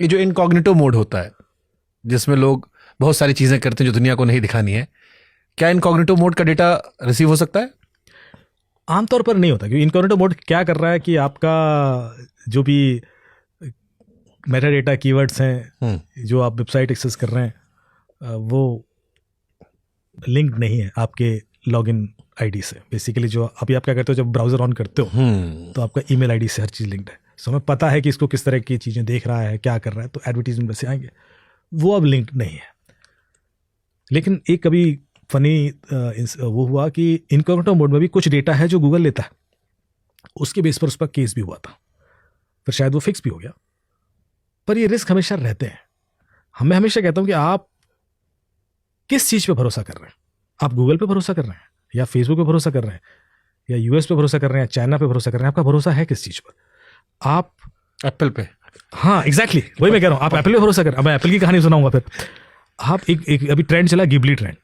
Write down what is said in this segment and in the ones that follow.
ये जो incognito mode होता है जिसमें लोग बहुत सारी चीजें करते हैं जो दुनिया को नहीं दिखानी है, क्या इनकॉग्निटो मोड का डेटा रिसीव हो सकता है? आमतौर पर नहीं होता, क्योंकि इनकॉग्निटो मोड क्या कर रहा है कि आपका जो भी मेटा डेटा कीवर्ड्स हैं जो आप वेबसाइट एक्सेस कर रहे हैं वो लिंक नहीं है आपके लॉगिन आईडी से। बेसिकली जो अभी आप क्या करते हो जब ब्राउजर ऑन करते हो तो आपका ईमेल आईडी से हर चीज़ लिंक्ड है। सो हमें पता है कि इसको किस तरह की चीज़ें देख रहा है, क्या कर रहा है, तो एडवर्टीजमेंट वैसे आएंगे। वो अब लिंक नहीं है। लेकिन एक कभी फनी वो हुआ कि इनकॉग्निटो मोड में भी कुछ डेटा है जो गूगल लेता है, उसके बेस पर उस पर केस भी हुआ था, फिर शायद वो फिक्स भी हो गया। पर ये रिस्क हमेशा रहते हैं। मैं हमेशा कहता हूं कि आप किस चीज़ पे भरोसा कर रहे हैं। आप गूगल पे भरोसा कर रहे हैं या फेसबुक पे भरोसा कर रहे हैं या यूएस पे भरोसा कर रहे हैं या चाइना पे भरोसा कर रहे हैं, आपका भरोसा है किस चीज़ पर? आप एप्पल पे। हाँ एग्जैक्टली वही मैं कह रहा हूँ, आप एप्पल पे भरोसा कर। अब मैं एप्पल की कहानी सुनाऊंगा फिर। आप एक अभी ट्रेंड चला गिबली ट्रेंड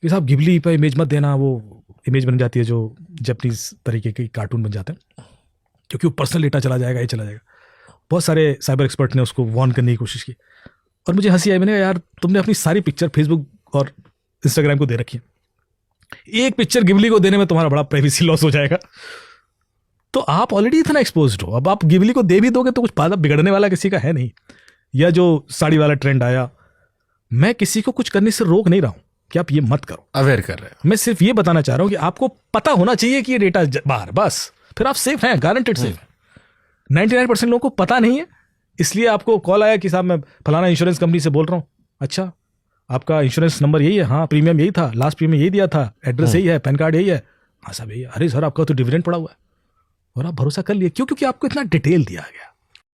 कि साहब गिबली पे इमेज मत देना, वो इमेज बन जाती है जो जापानीज तरीके की कार्टून बन जाते हैं, क्योंकि वो पर्सनल डेटा चला जाएगा, ये चला जाएगा। बहुत सारे साइबर एक्सपर्ट ने उसको वार्न करने की कोशिश की और मुझे हंसी आई। मैंने कहा यार तुमने अपनी सारी पिक्चर फेसबुक और इंस्टाग्राम को दे रखी है, एक पिक्चर गिबली को देने में तुम्हारा बड़ा प्राइवेसी लॉस हो जाएगा। तो आप ऑलरेडी इतना एक्सपोज्ड हो, अब आप गिबली को दे भी दोगे तो कुछ ज्यादा बिगड़ने वाला किसी का है नहीं। या जो साड़ी वाला ट्रेंड आया, मैं किसी को कुछ करने से रोक नहीं रहा हूं कि आप ये मत करो, अवेयर कर रहे हैं। मैं सिर्फ ये बताना चाह रहा हूं कि आपको पता होना चाहिए कि ये डेटा बाहर, बस फिर आप सेफ हैं, गारंटेड सेफ हैं। 99% लोगों को पता नहीं है, इसलिए आपको कॉल आया कि साहब मैं फलाना इंश्योरेंस कंपनी से बोल रहा हूँ। अच्छा आपका इंश्योरेंस नंबर यही है? हाँ प्रीमियम यही था, लास्ट प्रीमियम यही दिया था, एड्रेस यही है, पैन कार्ड यही है। हाँ साहब यही है। अरे सर आपका तो डिविडेंड पड़ा हुआ है। और आप भरोसा कर लिए, क्यों? क्योंकि आपको इतना डिटेल दिया गया।